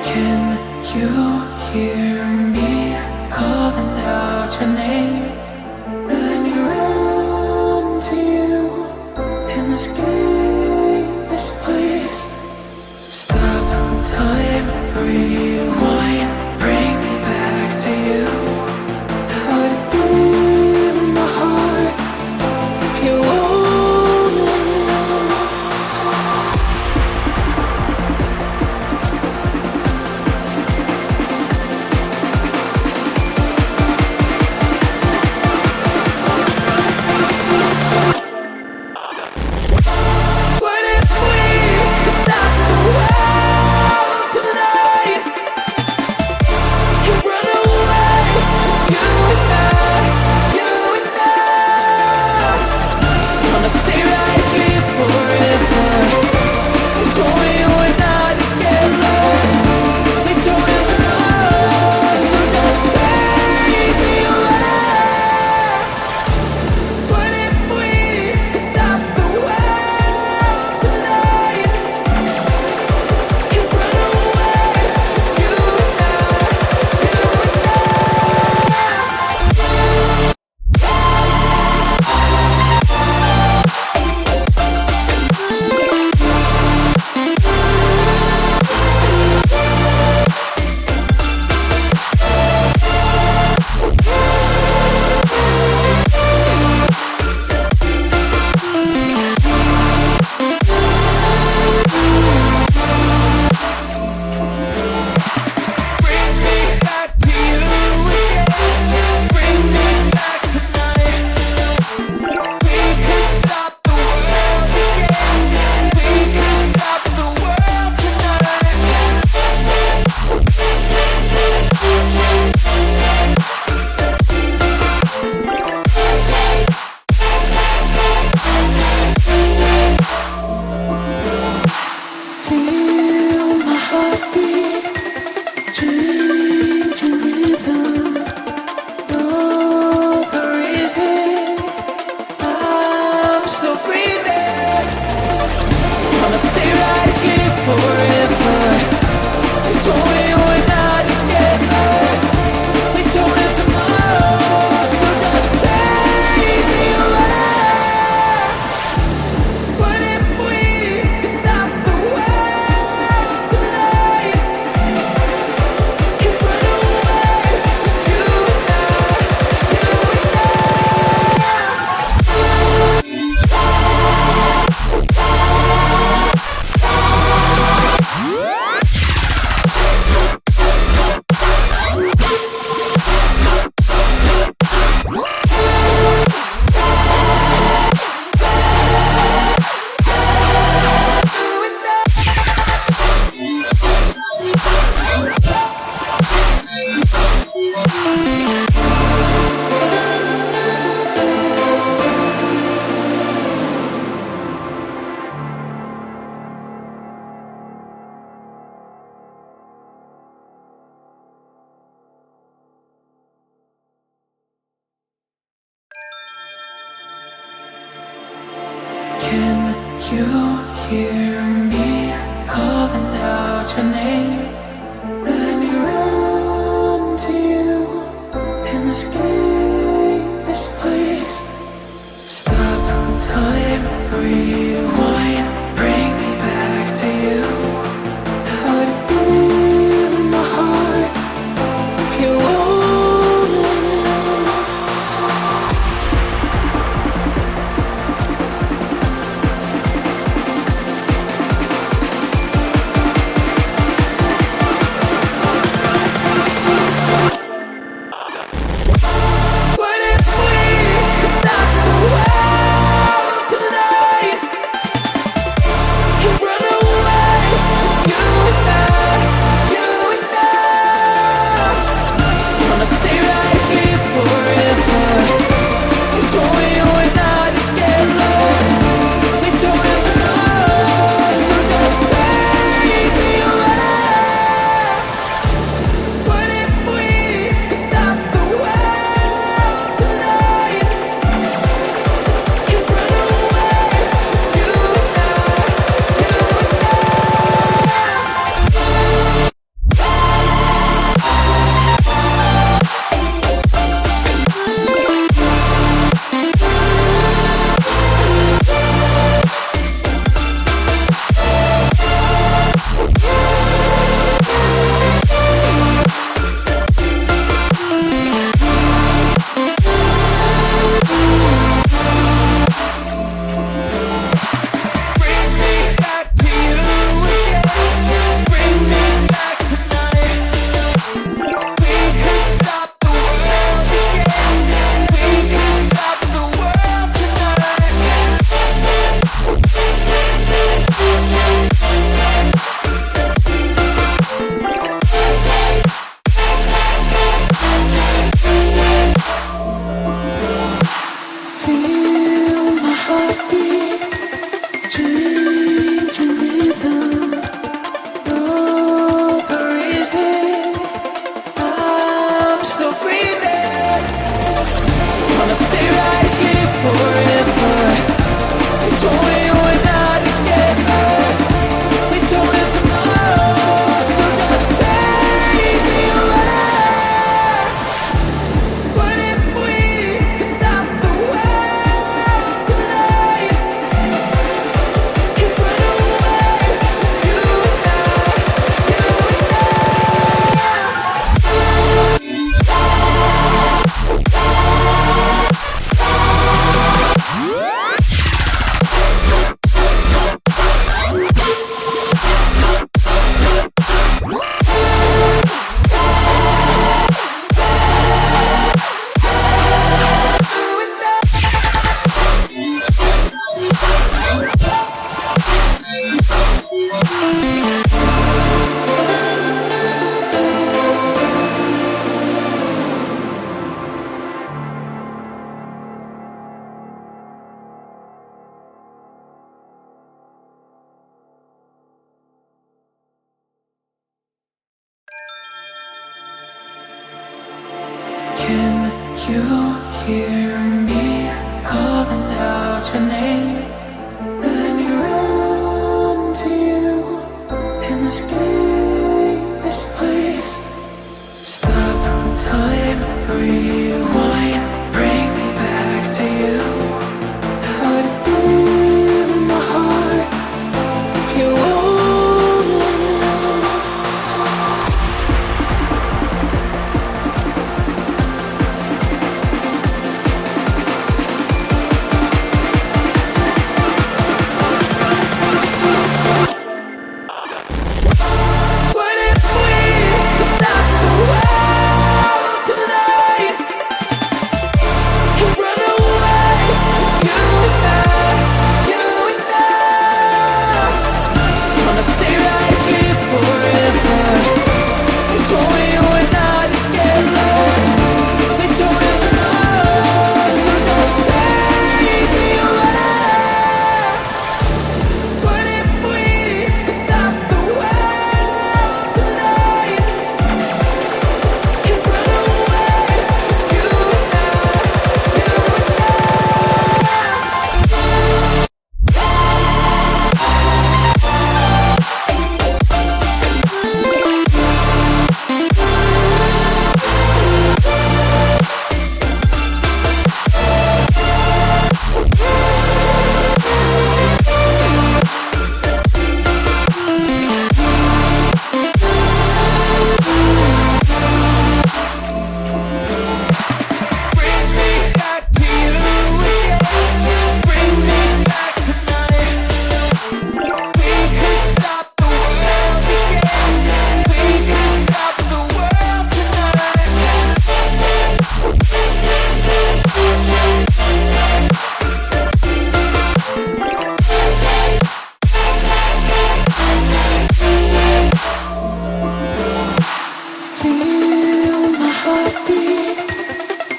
Can you hear me calling out your name? Let me run to you and escape this place. Stop time, rewind, bring me back to you. How would it be in my heart if you only knew? What if we could stop the world tonight and run away, just you and I, you and I? Gonna stay right here forever, 'cause when we were not together, we don't have tomorrow, so just take me away. What if we could stop the world tonight and run away, just you and I, you and I? Bring me back to you again. Bring me back tonight. We can stop the world again. We can stop the world tonight. Feel my heartbeat, changing rhythm. Know the reason I'm still breathing. Gonna stay right here forever, 'cause when we were not together, we don't have tomorrow, so just take me away. What if we could stop the world tonight and run away, just you and I, you and Can you hear me calling out your name? Let me run to you and escape this place. Stop time, rewind, bring me back to you. How would it be in my heart if you only knew? Can you hear me calling out your name? Let me run to you and escape.